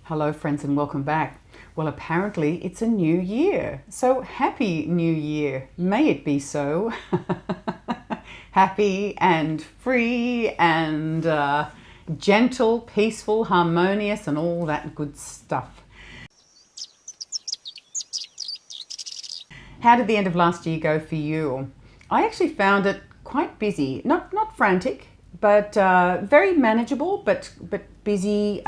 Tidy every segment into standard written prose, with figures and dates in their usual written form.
Hello friends and welcome back. Well, apparently it's a new year. So happy new year. May it be so. Happy and free and gentle, peaceful, harmonious and all that good stuff. How did the end of last year go for you? I actually found it quite busy. Not frantic, but very manageable, but busy.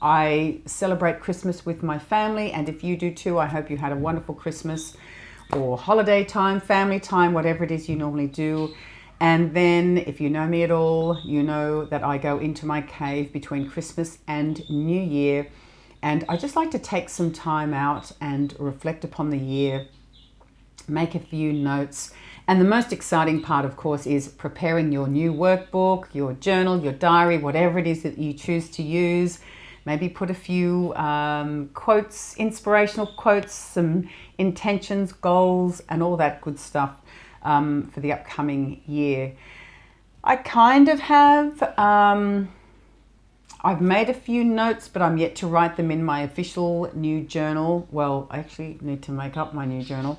I celebrate Christmas with my family, and if you do too, I hope you had a wonderful Christmas or holiday time, family time, whatever it is you normally do. And then if you know me at all, you know that I go into my cave between Christmas and New Year, and I just like to take some time out and reflect upon the year, make a few notes. And the most exciting part, of course, is preparing your new workbook, your journal, your diary, whatever it is that you choose to use. Maybe put a few quotes, inspirational quotes, some intentions, goals, and all that good stuff for the upcoming year. I kind of have, I've made a few notes, but I'm yet to write them in my official new journal. Well, I actually need to make up my new journal.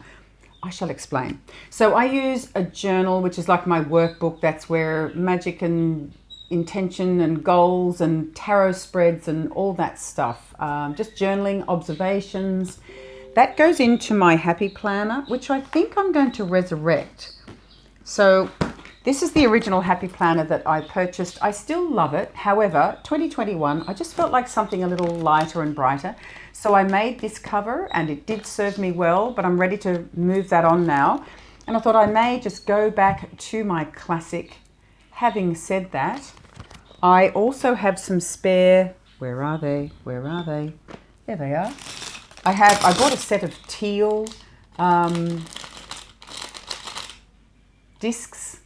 I shall explain. So I use a journal, which is like my workbook. That's where magic and intention and goals and tarot spreads and all that stuff. Just journaling, observations. That goes into my happy planner, which I think I'm going to resurrect. So this is the original happy planner that I purchased. I still love it. However, 2021, I just felt like something a little lighter and brighter. So I made this cover and it did serve me well, but I'm ready to move that on now. And I thought I may just go back to my classic. Having said that, I also have some spare, where are they? Where are they? There they are. I bought a set of teal discs.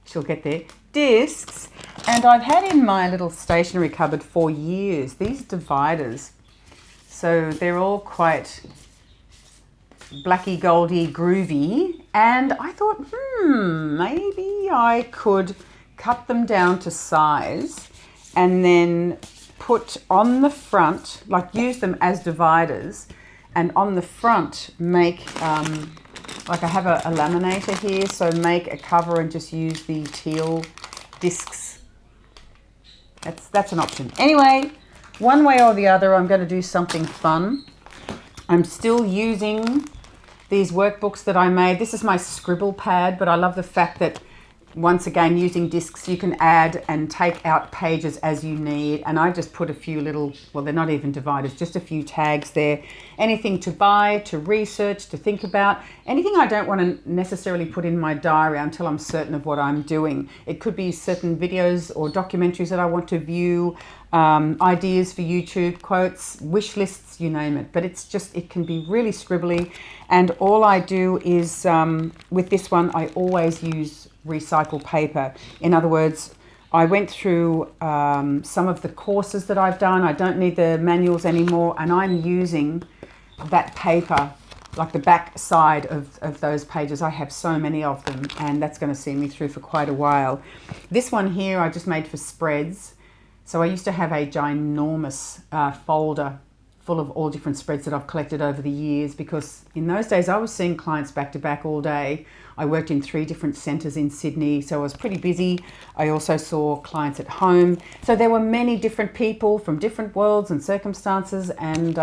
She'll get there. Discs. And I've had in my little stationery cupboard for years these dividers. So they're all quite blacky, goldy, groovy. And I thought, maybe I could cut them down to size and then put on the front, like use them as dividers, and on the front make, like I have a laminator here, so make a cover and just use the teal discs. That's an option. Anyway, one way or the other, I'm going to do something fun. I'm still using these workbooks that I made. This is my scribble pad, but I love the fact that once again, using discs, you can add and take out pages as you need. And I just put a few little, well, they're not even dividers, just a few tags there. Anything to buy, to research, to think about. Anything I don't want to necessarily put in my diary until I'm certain of what I'm doing. It could be certain videos or documentaries that I want to view, ideas for YouTube, quotes, wish lists, you name it. But it's just, it can be really scribbly. And all I do is, with this one, I always use recycled paper. In other words, I went through some of the courses that I've done. I don't need the manuals anymore, and I'm using that paper, like the back side of those pages. I have so many of them, and that's going to see me through for quite a while. This one here I just made for spreads. So I used to have a ginormous folder full of all different spreads that I've collected over the years, because in those days I was seeing clients back to back all day. I worked in 3 different centres in Sydney, so I was pretty busy. I also saw clients at home. So there were many different people from different worlds and circumstances, and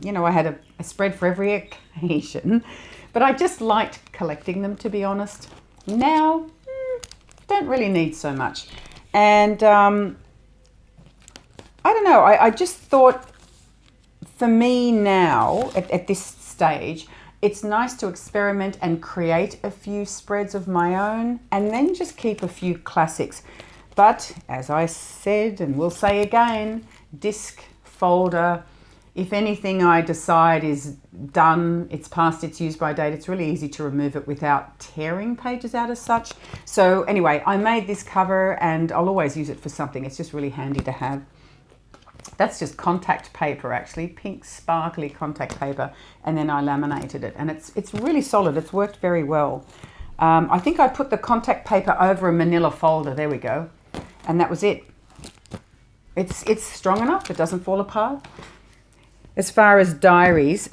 you know, I had a spread for every occasion. But I just liked collecting them, to be honest. Now, don't really need so much. And I don't know, I just thought, for me now, at this stage, it's nice to experiment and create a few spreads of my own and then just keep a few classics. But as I said, and will say again, disc, folder, if anything I decide is done, it's past its use by date, it's really easy to remove it without tearing pages out as such. So anyway, I made this cover and I'll always use it for something. It's just really handy to have. That's just contact paper, actually, pink sparkly contact paper, and then I laminated it, and it's really solid. It's worked very well. I think I put the contact paper over a manila folder, there we go, and that was it. It's strong enough. It doesn't fall apart. As far as diaries,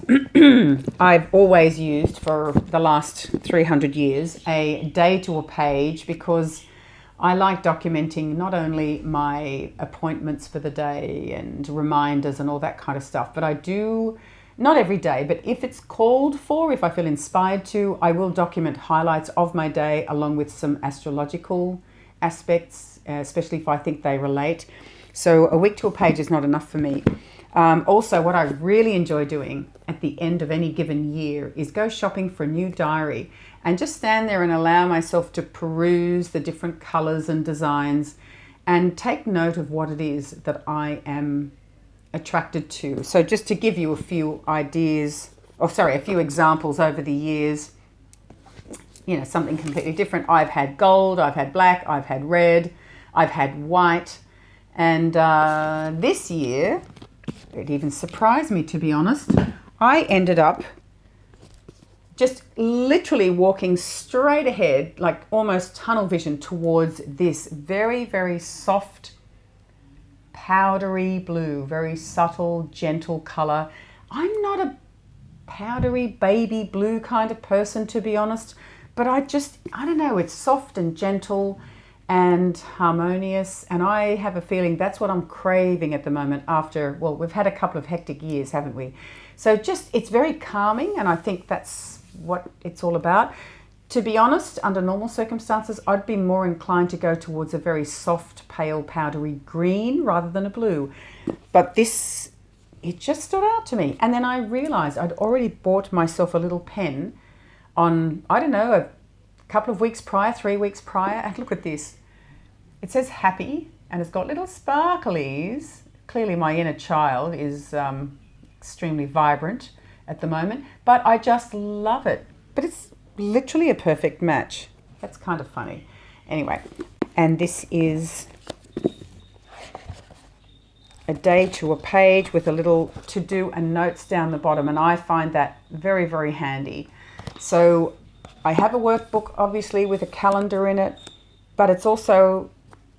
I've always used for the last 300 years a day to a page, because I like documenting not only my appointments for the day and reminders and all that kind of stuff, but I do, not every day, but if it's called for, if I feel inspired to, I will document highlights of my day along with some astrological aspects, especially if I think they relate. So a week to a page is not enough for me. Also, what I really enjoy doing at the end of any given year is go shopping for a new diary and just stand there and allow myself to peruse the different colors and designs and take note of what it is that I am attracted to. So just to give you a few ideas, a few examples over the years, something completely different. I've had gold, I've had black, I've had red, I've had white. And this year, it even surprised me, to be honest. I ended up just literally walking straight ahead, like almost tunnel vision, towards this very, very soft, powdery blue, very subtle, gentle color. I'm not a powdery baby blue kind of person, to be honest, but I don't know, it's soft and gentle and harmonious, and I have a feeling that's what I'm craving at the moment after, we've had a couple of hectic years, haven't we? So it's very calming, and I think that's what it's all about. To be honest, under normal circumstances, I'd be more inclined to go towards a very soft, pale, powdery green rather than a blue. But it just stood out to me. And then I realized I'd already bought myself a little pen on, I don't know, a couple of weeks prior, 3 weeks prior, and look at this. It says happy, and it's got little sparklies. Clearly my inner child is extremely vibrant at the moment, but I just love it. But it's literally a perfect match. That's kind of funny. Anyway, and this is a day to a page with a little to-do and notes down the bottom, and I find that very, very handy. So I have a workbook, obviously, with a calendar in it, but it's also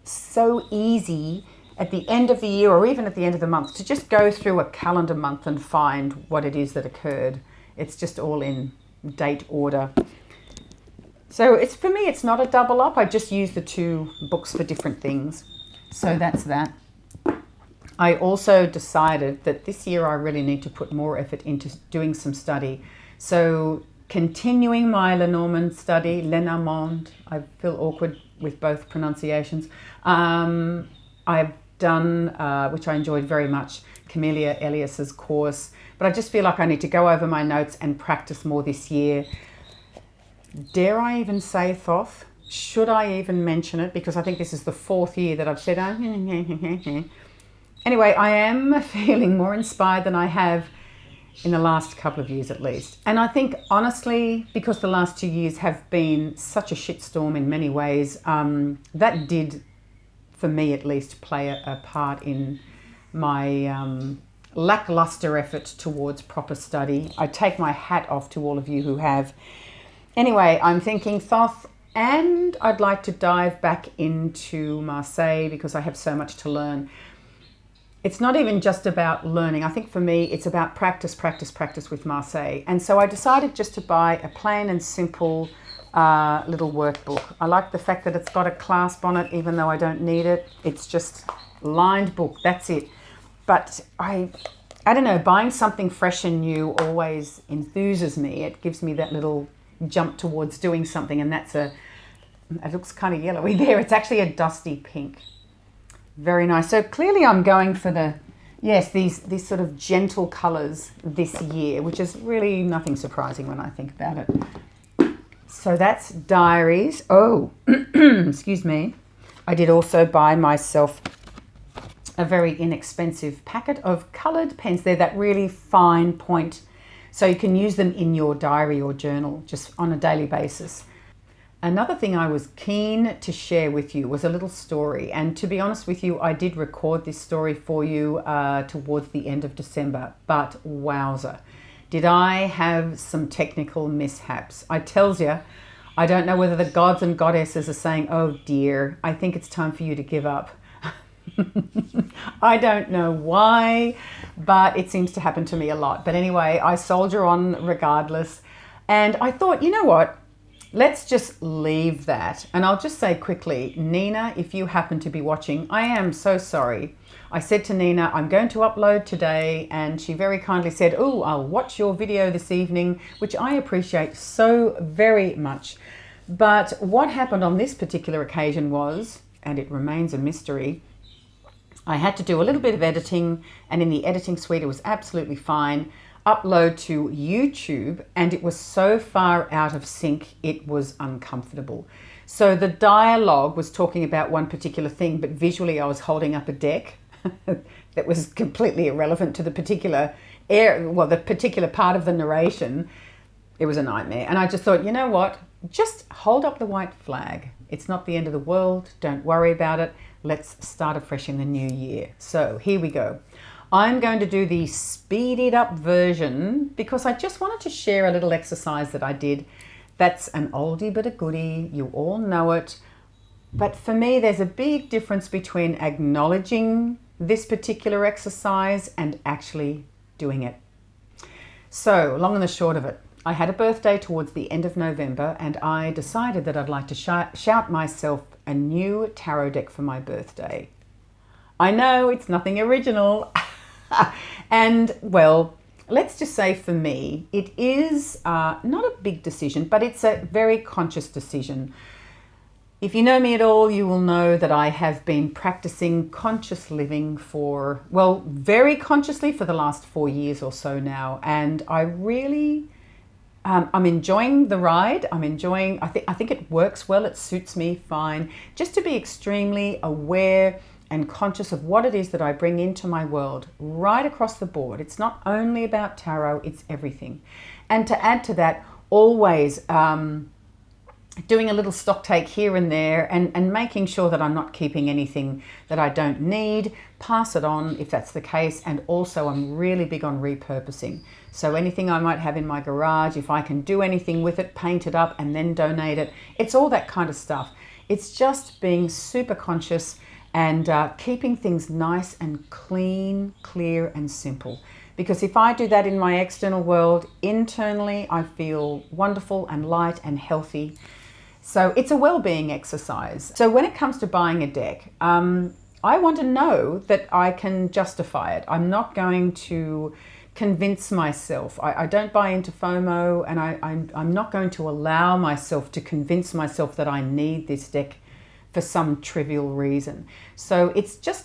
so easy at the end of the year or even at the end of the month to just go through a calendar month and find what it is that occurred. It's just all in date order. So for me, it's not a double up. I just use the two books for different things. So that's that. I also decided that this year I really need to put more effort into doing some study. So continuing my Lenormand study, Lenormand, I feel awkward with both pronunciations. I've done, which I enjoyed very much, Camellia Elias's course, but I just feel like I need to go over my notes and practice more this year. Dare I even say Thoth? Should I even mention it? Because I think this is the 4th year that I've said, Anyway, I am feeling more inspired than I have in the last couple of years at least. And I think, honestly, because the last 2 years have been such a shitstorm in many ways, that did, for me at least, play a part in my lackluster effort towards proper study. I take my hat off to all of you who have. Anyway, I'm thinking Thoth, and I'd like to dive back into Marseille because I have so much to learn. It's not even just about learning. I think for me, it's about practice, practice, practice with Marseille. And so I decided just to buy a plain and simple little workbook. I like the fact that it's got a clasp on it, even though I don't need it. It's just lined book, that's it. But I don't know, buying something fresh and new always enthuses me. It gives me that little jump towards doing something, and it looks kind of yellowy there. It's actually a dusty pink. Very nice. So clearly I'm going for these sort of gentle colours this year, which is really nothing surprising when I think about it. So that's diaries. Oh, excuse me. I did also buy myself a very inexpensive packet of coloured pens. They're that really fine point, so you can use them in your diary or journal just on a daily basis. Another thing I was keen to share with you was a little story. And to be honest with you, I did record this story for you towards the end of December. But wowza, did I have some technical mishaps. I tells you, I don't know whether the gods and goddesses are saying, oh dear, I think it's time for you to give up. I don't know why, but it seems to happen to me a lot. But anyway, I soldier on regardless. And I thought, you know what? Let's just leave that. And I'll just say quickly, Nina, if you happen to be watching, I am so sorry. I said to Nina, I'm going to upload today, and she very kindly said, oh, I'll watch your video this evening, which I appreciate so very much. But what happened on this particular occasion was, and it remains a mystery, I had to do a little bit of editing, and in the editing suite, it was absolutely fine. Upload to YouTube, and it was so far out of sync, it was uncomfortable. So the dialogue was talking about one particular thing, but visually I was holding up a deck that was completely irrelevant to the particular the particular part of the narration. It was a nightmare. And I just thought, you know what? Just hold up the white flag. It's not the end of the world. Don't worry about it. Let's start afresh in the new year. So here we go. I'm going to do the speeded up version because I just wanted to share a little exercise that I did. That's an oldie but a goodie. You all know it. But for me, there's a big difference between acknowledging this particular exercise and actually doing it. So, long and the short of it, I had a birthday towards the end of November, and I decided that I'd like to shout myself a new tarot deck for my birthday. I know it's nothing original. And, well, let's just say for me, it is not a big decision, but it's a very conscious decision. If you know me at all, you will know that I have been practicing conscious living for, well, very consciously for the last 4 years or so now. And I really, I'm enjoying the ride. I think it works well. It suits me fine. Just to be extremely aware and conscious of what it is that I bring into my world right across the board. It's not only about tarot, it's everything. And to add to that, always doing a little stock take here and there and making sure that I'm not keeping anything that I don't need, pass it on if that's the case. And also I'm really big on repurposing. So anything I might have in my garage, if I can do anything with it, paint it up and then donate it. It's all that kind of stuff. It's just being super conscious and keeping things nice and clean, clear and simple. Because if I do that in my external world, internally I feel wonderful and light and healthy. So it's a well-being exercise. So when it comes to buying a deck, I want to know that I can justify it. I'm not going to convince myself. I don't buy into FOMO, and I'm not going to allow myself to convince myself that I need this deck for some trivial reason. So it's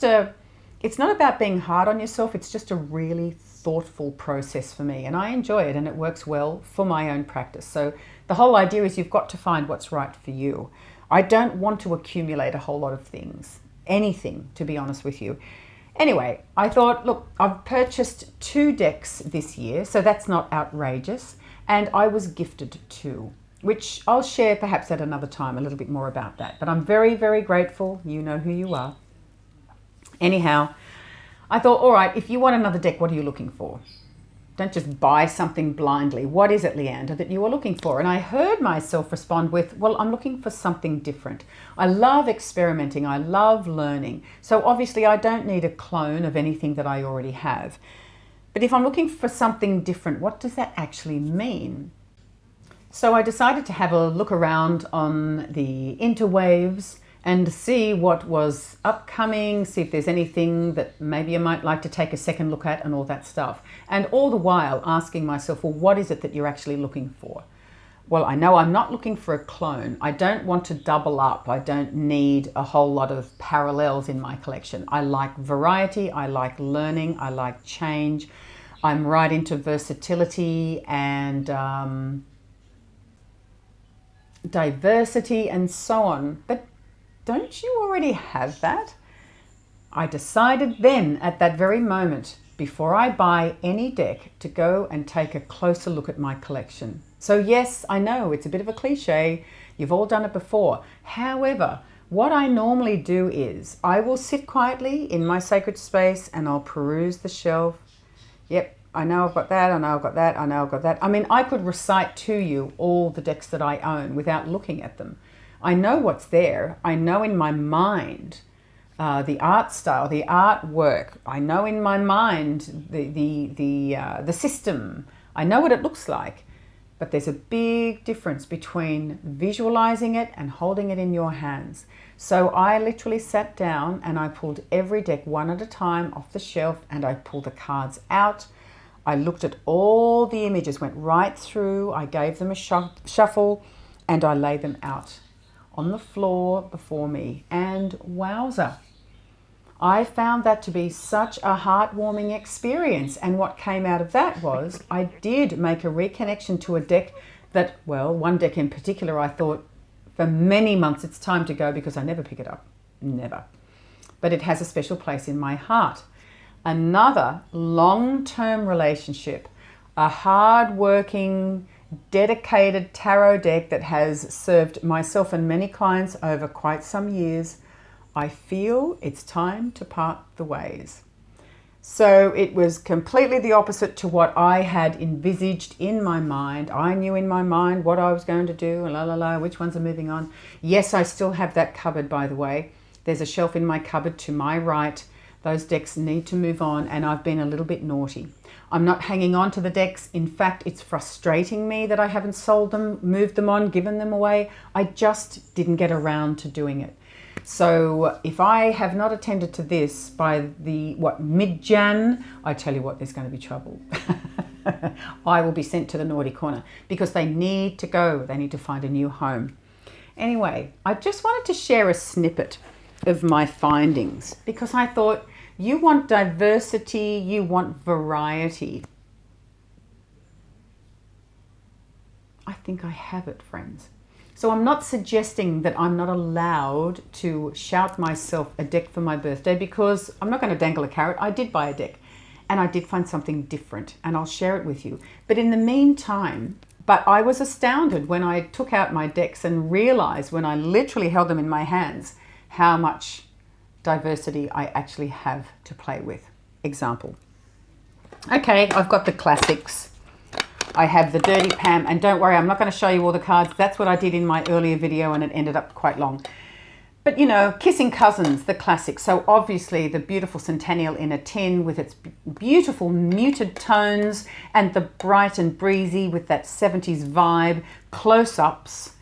not about being hard on yourself. It's just a really thoughtful process for me, and I enjoy it, and it works well for my own practice. So the whole idea is you've got to find what's right for you. I don't want to accumulate a whole lot of things, anything, to be honest with you. Anyway, I thought, look, I've purchased 2 decks this year, so that's not outrageous, and I was gifted 2, which I'll share perhaps at another time a little bit more about that. But I'm very, very grateful. You know who you are. Anyhow, I thought, all right, if you want another deck, what are you looking for? Don't just buy something blindly. What is it, Leander, that you are looking for? And I heard myself respond with, well, I'm looking for something different. I love experimenting. I love learning. So obviously I don't need a clone of anything that I already have. But if I'm looking for something different, what does that actually mean? So I decided to have a look around on the interwaves and see what was upcoming, see if there's anything that maybe I might like to take a second look at and all that stuff. And all the while asking myself, well, what is it that you're actually looking for? Well, I know I'm not looking for a clone. I don't want to double up. I don't need a whole lot of parallels in my collection. I like variety. I like learning. I like change. I'm right into versatility and diversity and so on. But don't you already have that? I decided then at that very moment, before I buy any deck, to go and take a closer look at my collection. So yes, I know it's a bit of a cliche. You've all done it before. However, what I normally do is I will sit quietly in my sacred space and I'll peruse the shelf. Yep, I know I've got that, I know I've got that, I know I've got that. I mean, I could recite to you all the decks that I own without looking at them. I know what's there. I know in my mind the art style, the artwork. I know in my mind the system. I know what it looks like, but there's a big difference between visualizing it and holding it in your hands. So I literally sat down and I pulled every deck one at a time off the shelf, and I pulled the cards out. I looked at all the images, went right through. I gave them a shuffle, and I laid them out on the floor before me. And wowza, I found that to be such a heartwarming experience. And what came out of that was I did make a reconnection to a deck that, well, one deck in particular, I thought for many months it's time to go because I never pick it up, never. But it has a special place in my heart. Another long-term relationship, a hard-working, dedicated tarot deck that has served myself and many clients over quite some years. I feel it's time to part the ways. So it was completely the opposite to what I had envisaged in my mind. I knew in my mind what I was going to do, and which ones are moving on. Yes, I still have that cupboard, by the way. There's a shelf in my cupboard to my right. Those decks need to move on, and I've been a little bit naughty. I'm not hanging on to the decks. In fact, it's frustrating me that I haven't sold them, moved them on, given them away. I just didn't get around to doing it. So if I have not attended to this by mid-Jan, I tell you what, there's going to be trouble. I will be sent to the naughty corner because they need to go. They need to find a new home. Anyway, I just wanted to share a snippet of my findings because I thought you want diversity, you want variety. I think I have it, friends. So I'm not suggesting that I'm not allowed to shout myself a deck for my birthday because I'm not going to dangle a carrot. I did buy a deck and I did find something different and I'll share it with you. But in the meantime, I was astounded when I took out my decks and realized when I literally held them in my hands how much diversity I actually have to play with. Example. Okay, I've got the classics. I have the Dirty Pam, and don't worry, I'm not going to show you all the cards. That's what I did in my earlier video and it ended up quite long. But you know, Kissing Cousins, the classic. So obviously the beautiful Centennial in a tin with its beautiful muted tones and the bright and breezy with that 70s vibe, close-ups.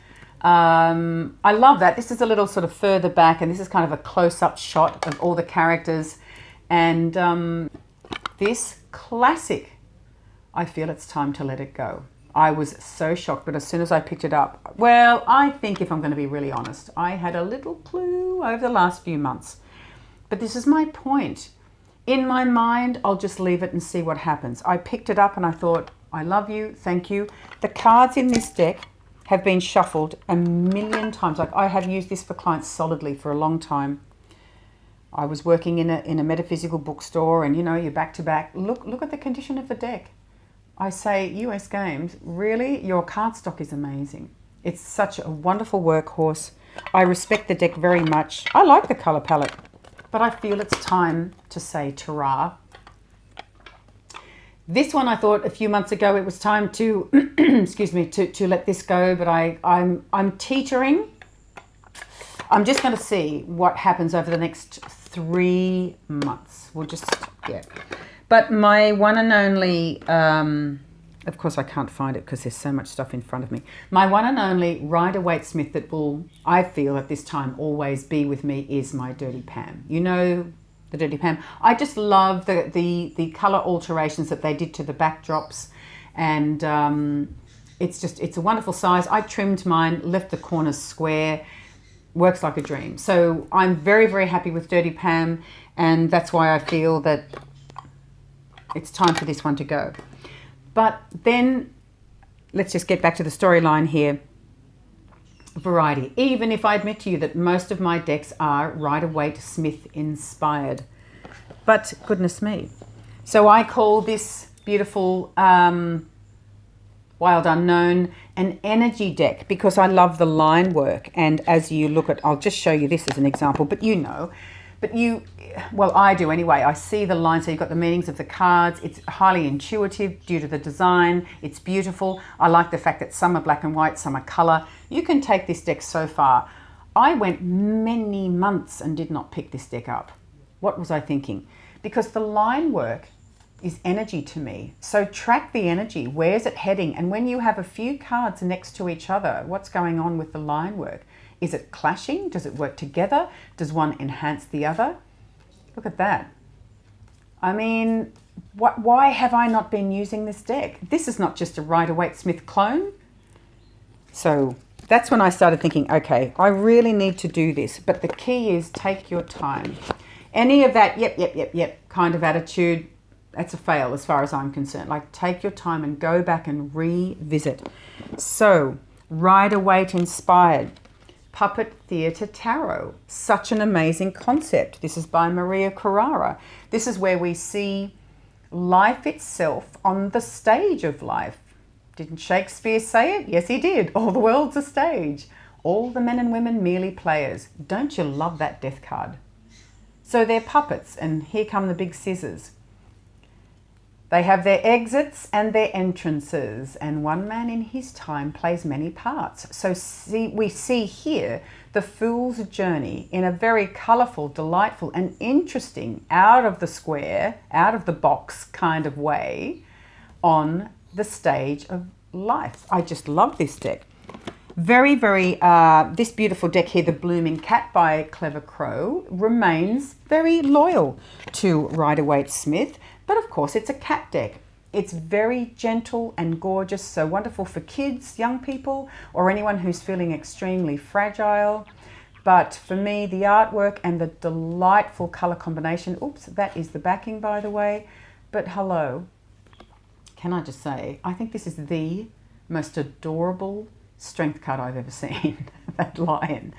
I love that. This is a little sort of further back and this is kind of a close-up shot of all the characters. And this classic, I feel it's time to let it go. I was so shocked, but as soon as I picked it up, well, I think if I'm going to be really honest, I had a little clue over the last few months. But this is my point. In my mind, I'll just leave it and see what happens. I picked it up and I thought, I love you, thank you. The cards in this deck have been shuffled a million times. Like I have used this for clients solidly for a long time. I was working in a metaphysical bookstore and you know, you're back to back. Look at the condition of the deck. I say, US Games, really? Your cardstock is amazing. It's such a wonderful workhorse. I respect the deck very much. I like the colour palette, but I feel it's time to say ta-ra. This one I thought a few months ago it was time to, excuse me, to let this go, but I'm teetering. I'm just going to see what happens over the next 3 months. We'll just, yeah. But my one and only, of course I can't find it because there's so much stuff in front of me. My one and only Rider-Waite-Smith that will, I feel at this time, always be with me is my Dirty Pam. You know the Dirty Pam. I just love the colour alterations that they did to the backdrops. And it's a wonderful size. I trimmed mine, left the corners square. Works like a dream. So I'm very, very happy with Dirty Pam. And that's why I feel that it's time for this one to go. But then let's just get back to the storyline here. Variety. Even if I admit to you that most of my decks are Rider-Waite-Smith inspired. But goodness me. So I call this beautiful Wild Unknown an energy deck because I love the line work. And as you look at, I'll just show you this as an example, but you know, well, I do anyway. I see the line, so you've got the meanings of the cards. It's highly intuitive due to the design. It's beautiful. I like the fact that some are black and white, some are color. You can take this deck so far. I went many months and did not pick this deck up. What was I thinking? Because the line work is energy to me. So track the energy. Where's it heading? And when you have a few cards next to each other, what's going on with the line work? Is it clashing? Does it work together? Does one enhance the other? Look at that. I mean, why have I not been using this deck? This is not just a Rider-Waite-Smith clone. So that's when I started thinking, okay, I really need to do this. But the key is take your time. Any of that, yep, kind of attitude, that's a fail as far as I'm concerned. Like, take your time and go back and revisit. So, Rider-Waite inspired Puppet Theatre Tarot. Such an amazing concept. This is by Maria Carrara. This is where we see life itself on the stage of life. Didn't Shakespeare say it? Yes, he did. All the world's a stage. All the men and women merely players. Don't you love that death card? So they're puppets, and here come the big scissors. They have their exits and their entrances, and one man in his time plays many parts. So we see here the fool's journey in a very colourful, delightful and interesting, out of the square, out of the box kind of way on the stage of life. I just love this deck. Very, this beautiful deck here, the Blooming Cat by Clever Crow, remains very loyal to Rider-Waite-Smith. But of course, it's a cat deck. It's very gentle and gorgeous, so wonderful for kids, young people, or anyone who's feeling extremely fragile. But for me, the artwork and the delightful colour combination, oops, that is the backing, by the way. But hello, can I just say, I think this is the most adorable strength card I've ever seen, that lion.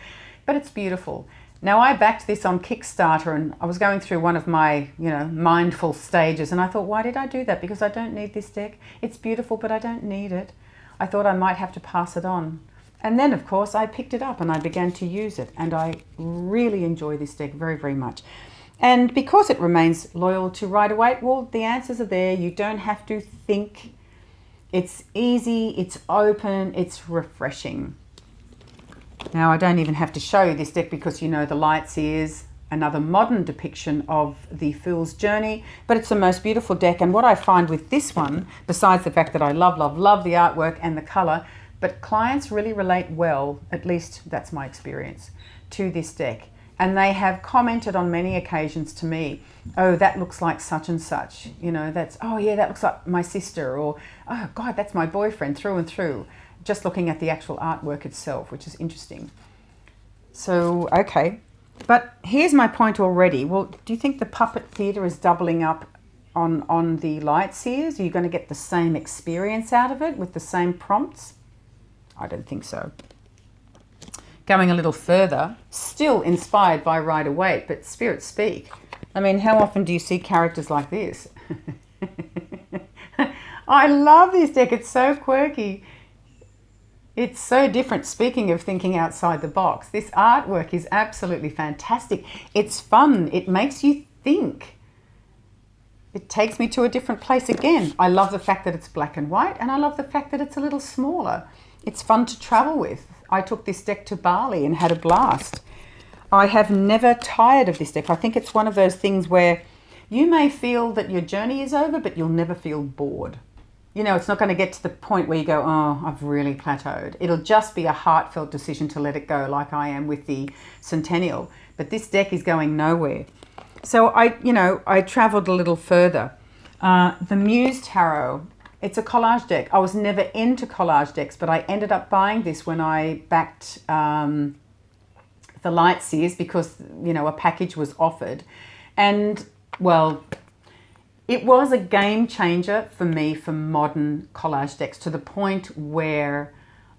But it's beautiful. Now, I backed this on Kickstarter, and I was going through one of my, mindful stages, and I thought, why did I do that? Because I don't need this deck. It's beautiful, but I don't need it. I thought I might have to pass it on. And then, of course, I picked it up and I began to use it, and I really enjoy this deck very, very much. And because it remains loyal to Rider-Waite, well, the answers are there. You don't have to think. It's easy, it's open, it's refreshing. Now, I don't even have to show you this deck because the lights is another modern depiction of the Fool's Journey, but it's the most beautiful deck. And what I find with this one, besides the fact that I love the artwork and the colour, but clients really relate well, at least that's my experience, to this deck. And they have commented on many occasions to me, oh, that looks like such and such, oh yeah, that looks like my sister, or oh God, that's my boyfriend through and through. Just looking at the actual artwork itself, which is interesting. So, okay. But here's my point already. Well, do you think the Puppet Theatre is doubling up on the light seers? Are you going to get the same experience out of it with the same prompts? I don't think so. Going a little further, still inspired by Rider-Waite, but spirits speak. I mean, how often do you see characters like this? I love this deck. It's so quirky. It's so different. Speaking of thinking outside the box, this artwork is absolutely fantastic. It's fun. It makes you think. It takes me to a different place again. I love the fact that it's black and white, and I love the fact that it's a little smaller. It's fun to travel with. I took this deck to Bali and had a blast. I have never tired of this deck. I think it's one of those things where you may feel that your journey is over, but you'll never feel bored. It's not going to get to the point where you go, oh, I've really plateaued. It'll just be a heartfelt decision to let it go, like I am with the Centennial. But this deck is going nowhere. So I traveled a little further. The Muse Tarot, it's a collage deck. I was never into collage decks, but I ended up buying this when I backed the Light Seers because, a package was offered. And, well, it was a game changer for me for modern collage decks, to the point where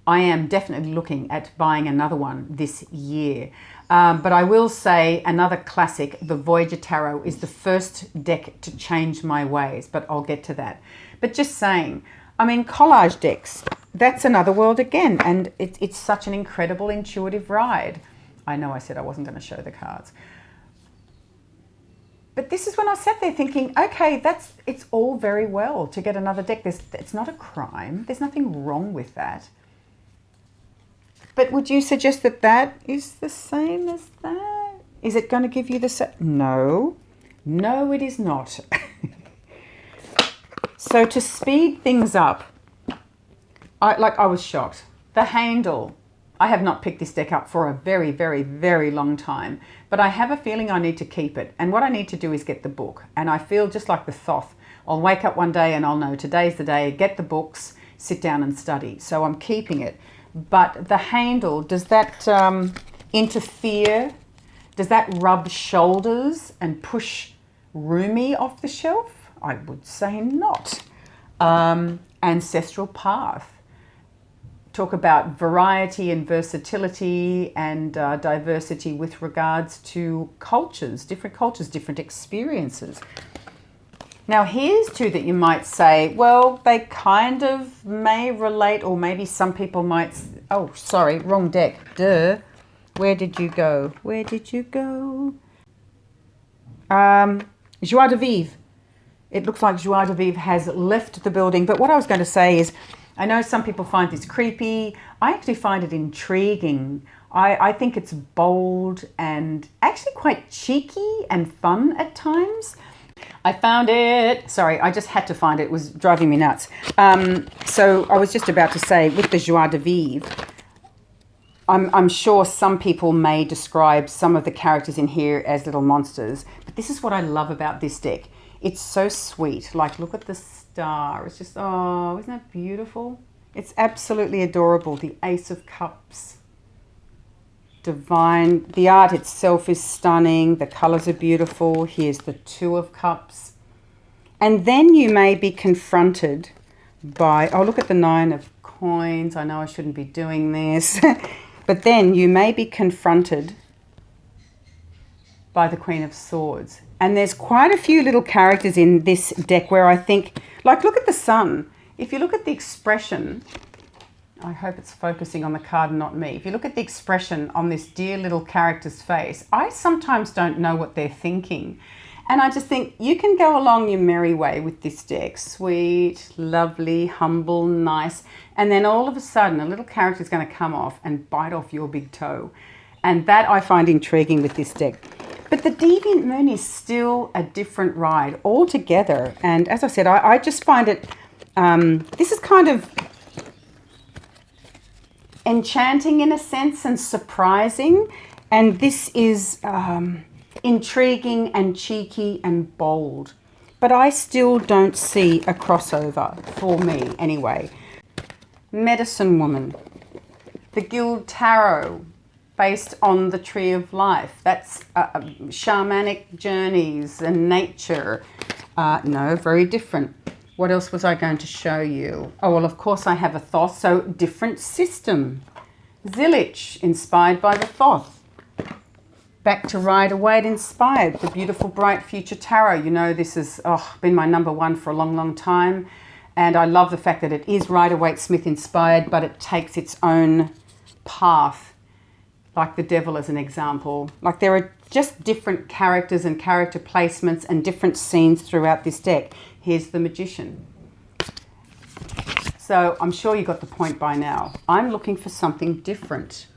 I am definitely looking at buying another one this year. But I will say another classic, the Voyager Tarot, is the first deck to change my ways, but I'll get to that. But just saying, I mean, collage decks, that's another world again, and it's such an incredible intuitive ride. I know I said I wasn't going to show the cards. But this is when I sat there thinking, okay, it's all very well to get another deck. It's not a crime. There's nothing wrong with that. But would you suggest that that is the same as that? Is it going to give you the same? No. No, it is not. So to speed things up, I was shocked. The handle. I have not picked this deck up for a very, very, very long time, but I have a feeling I need to keep it. And what I need to do is get the book. And I feel just like the Thoth. I'll wake up one day and I'll know today's the day, get the books, sit down and study. So I'm keeping it. But the handle, does that interfere? Does that rub shoulders and push Rumi off the shelf? I would say not. Ancestral path. Talk about variety and versatility and diversity with regards to cultures, different experiences. Now here's two that you might say, well, they kind of may relate, or maybe some people might, oh, sorry, wrong deck, duh. Where did you go? Where did you go? Joie de vivre. It looks like Joie de vivre has left the building, but what I was going to say is, I know some people find this creepy. I actually find it intriguing. I think it's bold and actually quite cheeky and fun at times. I found it. Sorry, I just had to find it. It was driving me nuts. So I was just about to say, with the Joie de vivre, I'm sure some people may describe some of the characters in here as little monsters, but this is what I love about this deck. It's so sweet. Like, look at the star. It's just, oh, isn't that beautiful? It's absolutely adorable. The Ace of Cups. Divine. The art itself is stunning. The colours are beautiful. Here's the Two of Cups. And then you may be confronted by, oh, look at the Nine of Coins. I know I shouldn't be doing this. But then you may be confronted by the Queen of Swords. And there's quite a few little characters in this deck where I think, like, look at the sun. If you look at the expression, I hope it's focusing on the card and not me. If you look at the expression on this dear little character's face, I sometimes don't know what they're thinking. And I just think you can go along your merry way with this deck. Sweet, lovely, humble, nice. And then all of a sudden, a little character is going to come off and bite off your big toe. And that I find intriguing with this deck. But the Deviant Moon is still a different ride altogether. And as I said, I just find it, this is kind of enchanting in a sense and surprising. And this is intriguing and cheeky and bold. But I still don't see a crossover, for me anyway. Medicine Woman. The Guild Tarot, based on the Tree of Life. That's shamanic journeys and nature. No, very different. What else was I going to show you? Oh, well, of course I have a Thoth, so different system. Zilich, inspired by the Thoth. Back to Rider-Waite inspired, the beautiful Bright Future Tarot. You know, this has been my number one for a long, long time. And I love the fact that it is Rider-Waite Smith inspired, but it takes its own path. Like the Devil as an example. Like there are just different characters and character placements and different scenes throughout this deck. Here's the Magician. So I'm sure you got the point by now. I'm looking for something different.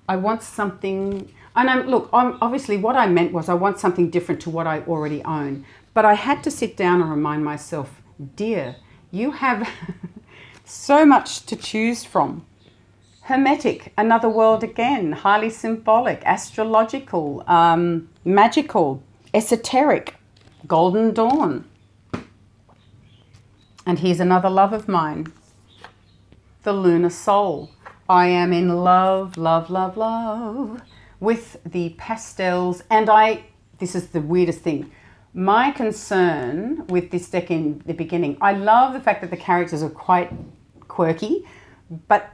I want something, and obviously what I meant was I want something different to what I already own. But I had to sit down and remind myself, dear, you have so much to choose from. Hermetic, another world again, highly symbolic, astrological, magical, esoteric, Golden Dawn. And here's another love of mine, the Lunar Soul. I am in love, love, love, love with the pastels. And this is the weirdest thing. My concern with this deck in the beginning, I love the fact that the characters are quite quirky, but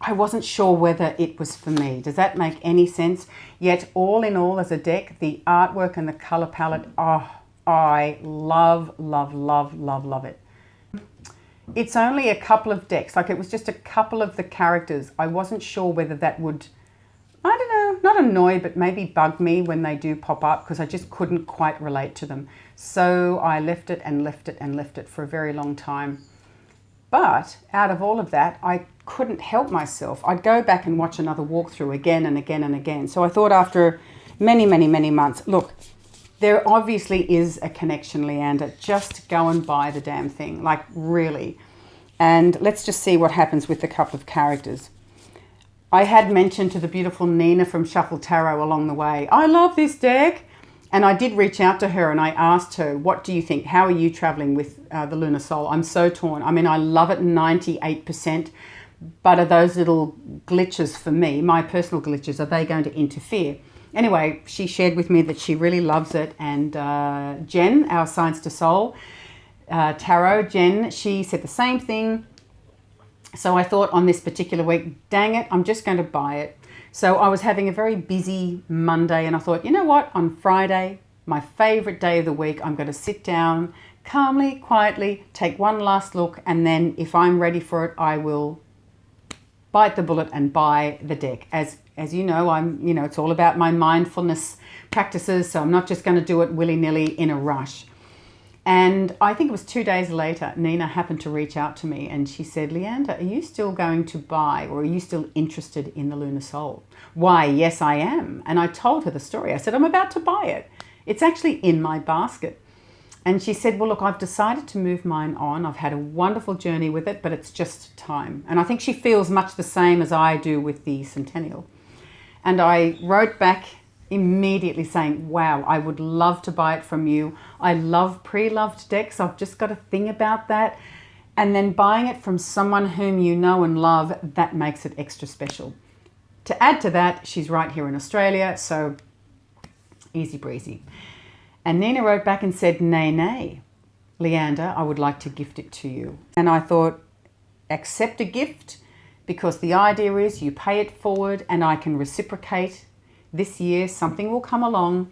I wasn't sure whether it was for me. Does that make any sense? Yet all in all as a deck, the artwork and the color palette, I love, love, love, love, love it. It's only a couple of decks, like it was just a couple of the characters. I wasn't sure whether that would, I don't know, not annoy, but maybe bug me when they do pop up because I just couldn't quite relate to them. So I left it and left it and left it for a very long time. But out of all of that, I couldn't help myself. I'd go back and watch another walkthrough again and again and again. So I thought after many, many, many months, look, there obviously is a connection, Leander. Just go and buy the damn thing, like really. And let's just see what happens with a couple of characters. I had mentioned to the beautiful Nina from Shuffle Tarot along the way, I love this deck. And I did reach out to her and I asked her, what do you think? How are you traveling with the Lunar Soul? I'm so torn. I mean, I love it 98%, but are those little glitches for me, my personal glitches, are they going to interfere? Anyway, she shared with me that she really loves it. And Jen, our Science to Soul Tarot, Jen, she said the same thing. So I thought on this particular week, dang it, I'm just going to buy it. So I was having a very busy Monday and I thought, you know what, on Friday, my favorite day of the week, I'm going to sit down calmly, quietly, take one last look, and then if I'm ready for it, I will bite the bullet and buy the deck. As you know, it's all about my mindfulness practices, so I'm not just going to do it willy-nilly in a rush. And I think it was 2 days later, Nina happened to reach out to me and she said, Leander, are you still going to buy, or are you still interested in the Lunar Soul? Why, yes, I am. And I told her the story. I said, I'm about to buy it. It's actually in my basket. And she said, well, look, I've decided to move mine on. I've had a wonderful journey with it, but it's just time. And I think she feels much the same as I do with the Centennial. And I wrote back immediately saying, wow, I would love to buy it from you. I love pre-loved decks. I've just got a thing about that. And then buying it from someone whom you know and love, that makes it extra special. To add to that, she's right here in Australia, so easy breezy. And Nina wrote back and said, nay, Leander, I would like to gift it to you. And I thought, accept a gift, because the idea is you pay it forward and I can reciprocate. This year, something will come along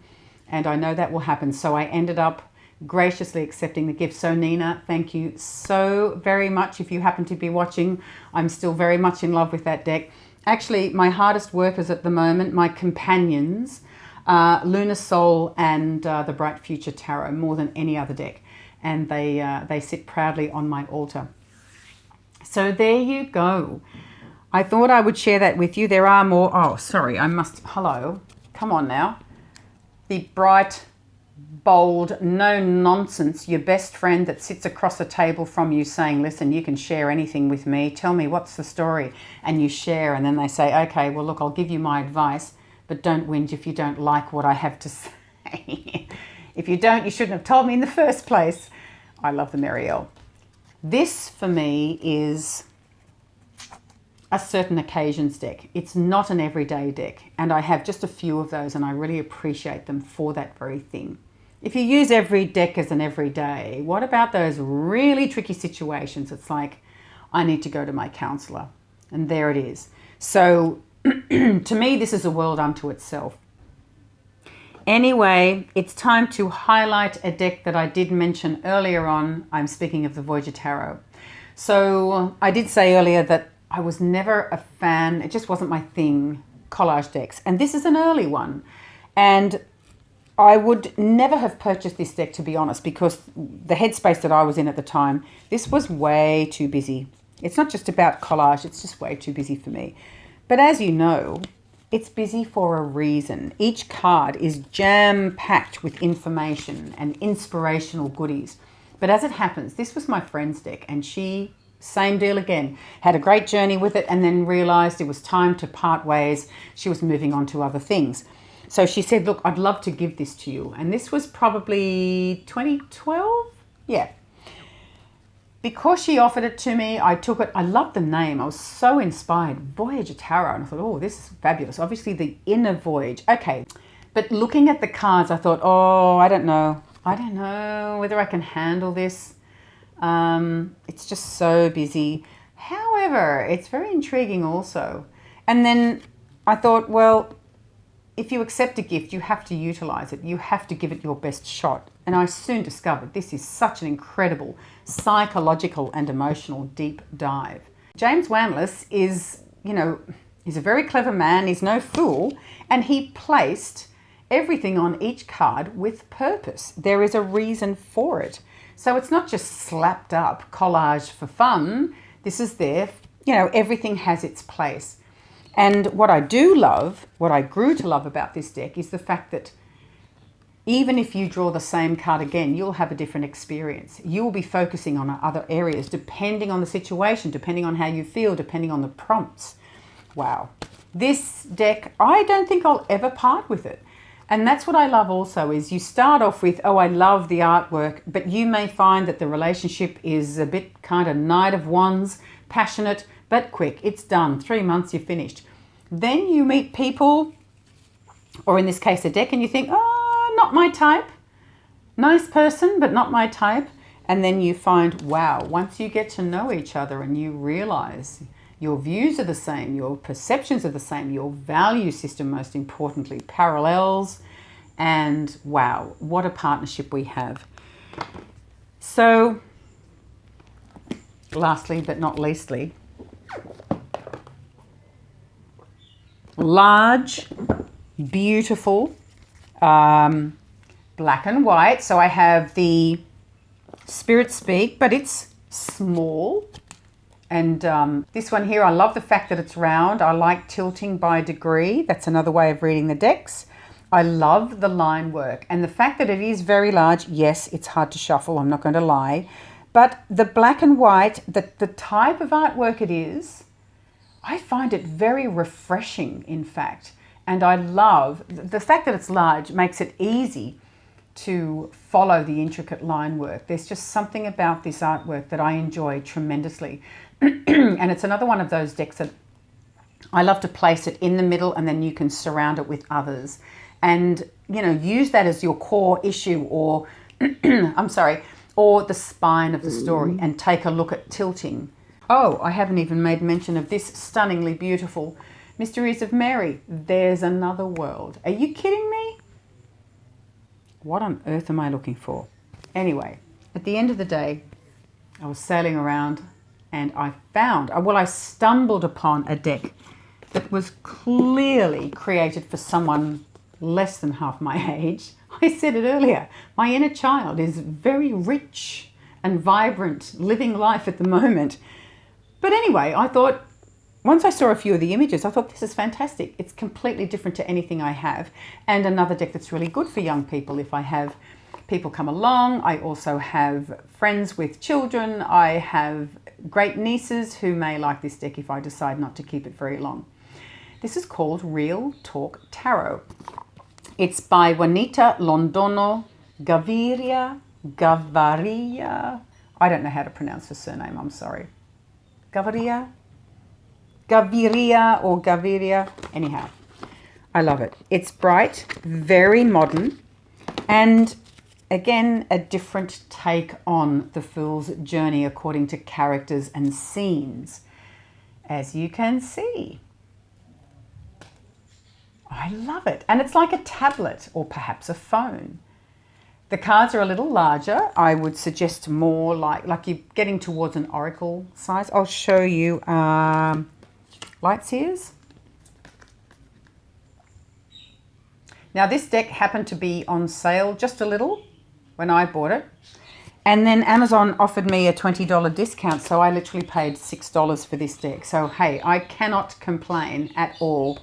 and I know that will happen. So I ended up graciously accepting the gift. So Nina, thank you so very much. If you happen to be watching, I'm still very much in love with that deck. Actually, my hardest workers at the moment, my companions, Lunar Soul and the Bright Future Tarot, more than any other deck. And they sit proudly on my altar. So there you go. I thought I would share that with you. There are more. Oh, sorry, hello. Come on now. The bright, bold, no nonsense, your best friend that sits across the table from you saying, listen, you can share anything with me. Tell me, what's the story? And you share, and then they say, okay, well, look, I'll give you my advice, but don't whinge if you don't like what I have to say. If you don't, you shouldn't have told me in the first place. I love the Marielle. This, for me, is a certain occasions deck. It's not an everyday deck, and I have just a few of those and I really appreciate them for that very thing. If you use every deck as an everyday, what about those really tricky situations? It's like, I need to go to my counselor, and there it is. So to me, this is a world unto itself. Anyway, it's time to highlight a deck that I did mention earlier on. I'm speaking of the Voyager Tarot. So I did say earlier that I was never a fan, it just wasn't my thing, collage decks. And this is an early one. And I would never have purchased this deck, to be honest, because the headspace that I was in at the time, this was way too busy. It's not just about collage, it's just way too busy for me. But as you know, it's busy for a reason. Each card is jam-packed with information and inspirational goodies. But as it happens, this was my friend's deck, and she, same deal again, had a great journey with it and then realized it was time to part ways. She was moving on to other things. So she said, look, I'd love to give this to you. And this was probably 2012? Yeah. Because she offered it to me, I took it. I loved the name. I was so inspired. Voyager Tarot. And I thought, oh, this is fabulous. Obviously, the inner voyage. Okay. But looking at the cards, I thought, oh, I don't know. I don't know whether I can handle this. It's just so busy. However, it's very intriguing also. And then I thought, well, if you accept a gift, you have to utilize it. You have to give it your best shot. And I soon discovered this is such an incredible psychological and emotional deep dive. James Wanless is, he's a very clever man. He's no fool. And he placed everything on each card with purpose. There is a reason for it. So it's not just slapped up collage for fun. This is there, you know, everything has its place. And what I do love, what I grew to love about this deck is the fact that even if you draw the same card again, you'll have a different experience. You'll be focusing on other areas depending on the situation, depending on how you feel, depending on the prompts. Wow. This deck, I don't think I'll ever part with it. And that's what I love also is you start off with, oh, I love the artwork, but you may find that the relationship is a bit kind of Knight of Wands, passionate, but quick. It's done. 3 months, you're finished. Then you meet people, or in this case, a deck, and you think, oh, not my type. Nice person, but not my type. And then you find, wow, once you get to know each other and you realize your views are the same, your perceptions are the same, your value system, most importantly, parallels, and wow, what a partnership we have. So, lastly but not leastly, large, beautiful, black and white. So I have the Spirit Speak, but it's small. And this one here, I love the fact that it's round. I like tilting by degree. That's another way of reading the decks. I love the line work. And the fact that it is very large, yes, it's hard to shuffle, I'm not going to lie. But the black and white, the type of artwork it is, I find it very refreshing, in fact. And I love the fact that it's large makes it easy to follow the intricate line work. There's just something about this artwork that I enjoy tremendously. And it's another one of those decks that I love to place it in the middle and then you can surround it with others. And, you know, use that as your core issue or, I'm sorry, or the spine of the story and take a look at tilting. Oh, I haven't even made mention of this stunningly beautiful Mysteries of Mary. There's another world. Are you kidding me? What on earth am I looking for? Anyway, at the end of the day, I was sailing around and I found, well, I stumbled upon a deck that was clearly created for someone less than half my age. I said it earlier, my inner child is very rich and vibrant, living life at the moment. But anyway, I thought, once I saw a few of the images, I thought this is fantastic. It's completely different to anything I have. And another deck that's really good for young people if I have people come along. I also have friends with children. I have great nieces who may like this deck if I decide not to keep it very long. This is called Real Talk Tarot. It's by Juanita Londono Gaviria. I don't know how to pronounce her surname, I'm sorry. Gaviria or Gaviria. Anyhow, I love it. It's bright, very modern, and again, a different take on the Fool's journey according to characters and scenes. As you can see, I love it. And it's like a tablet or perhaps a phone. The cards are a little larger. I would suggest more like you're getting towards an oracle size. I'll show you light seers. Now this deck happened to be on sale just a little when I bought it. And then Amazon offered me a $20 discount, so I literally paid $6 for this deck. So hey, I cannot complain at all.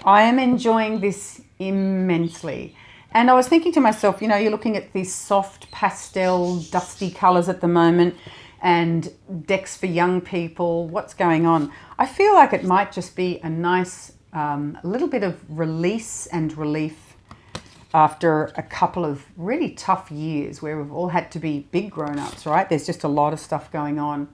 I am enjoying this immensely. And I was thinking to myself, you know, you're looking at these soft pastel, dusty colours at the moment and decks for young people. What's going on? I feel like it might just be a nice little bit of release and relief after a couple of really tough years where we've all had to be big grown-ups, right? There's just a lot of stuff going on.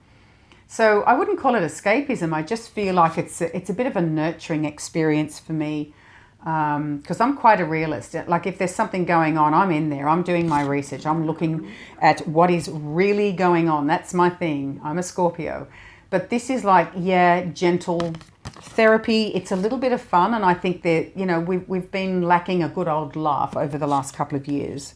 So I wouldn't call it escapism. I just feel like it's a bit of a nurturing experience for me because I'm quite a realist. Like if there's something going on, I'm in there. I'm doing my research. I'm looking at what is really going on. That's my thing. I'm a Scorpio. But this is like, yeah, gentle therapy. It's a little bit of fun. And I think that, you know, we've been lacking a good old laugh over the last couple of years.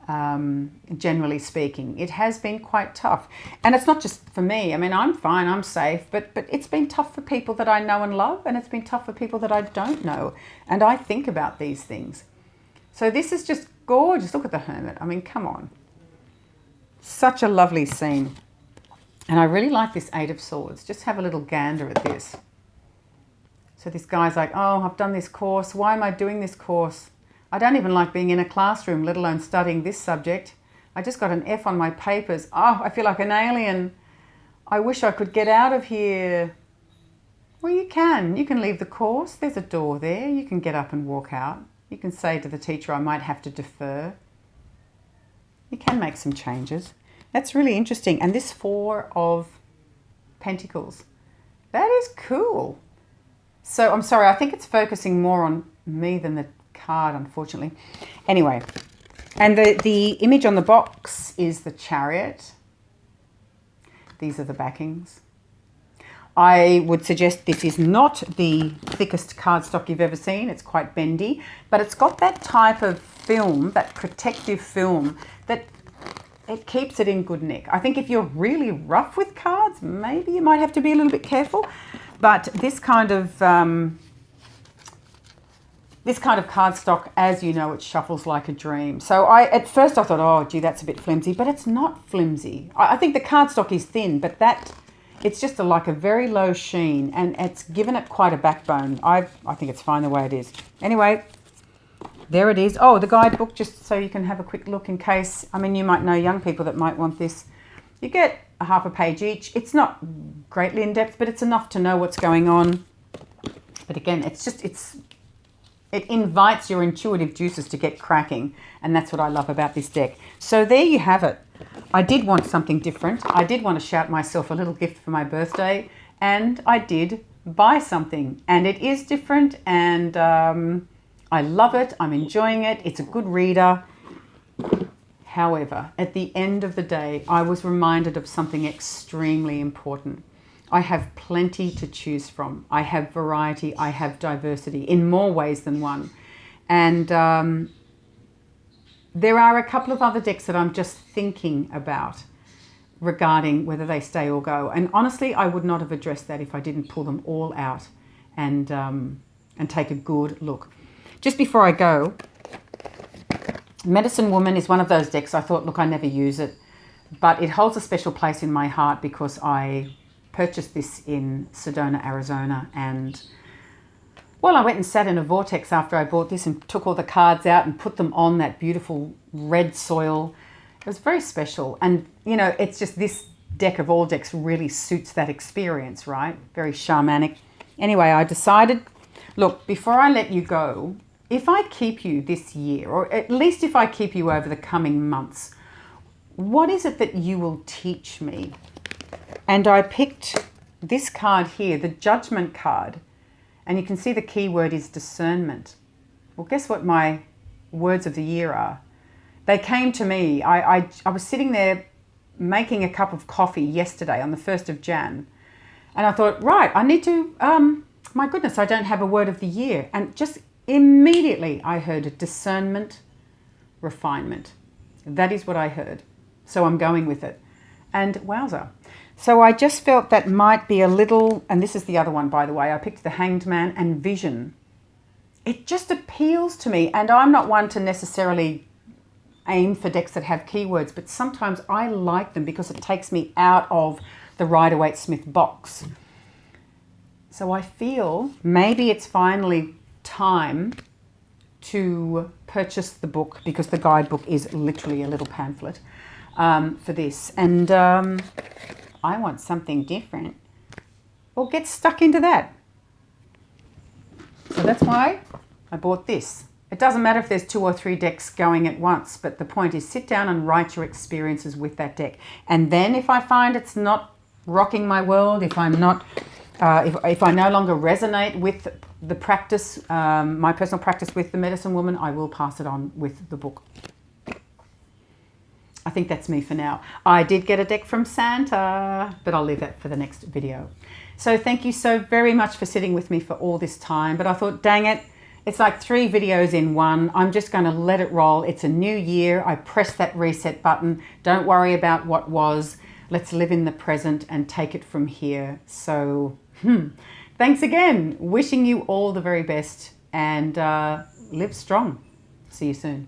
Generally speaking, it has been quite tough, and it's not just for me. I mean, I'm fine, I'm safe, but it's been tough for people that I know and love, and it's been tough for people that I don't know, and I think about these things. So this is just gorgeous. Look at the Hermit. I mean, come on, Such a lovely scene. And I really like this Eight of Swords. Just have a little gander at this. So this guy's like, oh, I've done this course. Why am I doing this course? I don't even like being in a classroom, let alone studying this subject. I just got an F on my papers. Oh, I feel like an alien. I wish I could get out of here. Well, you can. You can leave the course. There's a door there. You can get up and walk out. You can say to the teacher, I might have to defer. You can make some changes. That's really interesting. And this Four of Pentacles, that is cool. So I'm sorry, I think it's focusing more on me than the card, unfortunately. Anyway, and the image on the box is the Chariot. These are the backings. I would suggest this is not the thickest cardstock you've ever seen. It's quite bendy, but it's got that type of film, that protective film, that it keeps it in good nick. I think if you're really rough with cards, maybe you might have to be a little bit careful. But this kind of cardstock, as you know, it shuffles like a dream. So at first I thought, oh, gee, that's a bit flimsy, but it's not flimsy. I think the cardstock is thin, but it's just like a very low sheen, and it's given it quite a backbone. I think it's fine the way it is. Anyway, there it is. Oh, the guidebook, just so you can have a quick look in case. I mean, you might know young people that might want this. You get a half a page each. It's not greatly in depth, but it's enough to know what's going on. But again, it invites your intuitive juices to get cracking, and that's what I love about this deck. So there you have it. I did want something different. I did want to shout myself a little gift for my birthday, and I did buy something, and it is different, and I love it. I'm enjoying it. It's a good reader. However, at the end of the day, I was reminded of something extremely important. I have plenty to choose from. I have variety. I have diversity in more ways than one. And there are a couple of other decks that I'm just thinking about regarding whether they stay or go. And honestly, I would not have addressed that if I didn't pull them all out and take a good look. Just before I go, Medicine Woman is one of those decks I thought, look, I never use it, but it holds a special place in my heart because I purchased this in Sedona, Arizona, and well, I went and sat in a vortex after I bought this and took all the cards out and put them on that beautiful red soil. It was very special, and you know, it's just this deck of all decks really suits that experience, right? Very shamanic. Anyway, I decided, look, before I let you go, if I keep you this year, or at least if I keep you over the coming months, what is it that you will teach me? And I picked this card here, the Judgment card, and you can see the key word is discernment. Well, guess what my words of the year are? They came to me. I was sitting there making a cup of coffee yesterday on the 1st of Jan, and I thought, right, I need to, my goodness, I don't have a word of the year. And just immediately I heard discernment, refinement. That is what I heard. So I'm going with it. And wowza. So I just felt that might be a little, and this is the other one, by the way. I picked the Hanged Man and Vision. It just appeals to me, and I'm not one to necessarily aim for decks that have keywords, but sometimes I like them because it takes me out of the Rider-Waite-Smith box. So I feel maybe it's finally time to purchase the book, because the guidebook is literally a little pamphlet for this. And I want something different. Well, get stuck into that. So that's why I bought this. It doesn't matter if there's 2 or 3 decks going at once, but the point is sit down and write your experiences with that deck. And then if I find it's not rocking my world, if I'm not, if I no longer resonate with the practice, my personal practice with the Medicine Woman, I will pass it on with the book. I think that's me for now. I did get a deck from Santa, but I'll leave that for the next video. So thank you so very much for sitting with me for all this time. But I thought, dang it, it's like 3 videos in one. I'm just going to let it roll. It's a new year. I pressed that reset button. Don't worry about what was. Let's live in the present and take it from here. So thanks again. Wishing you all the very best, and live strong. See you soon.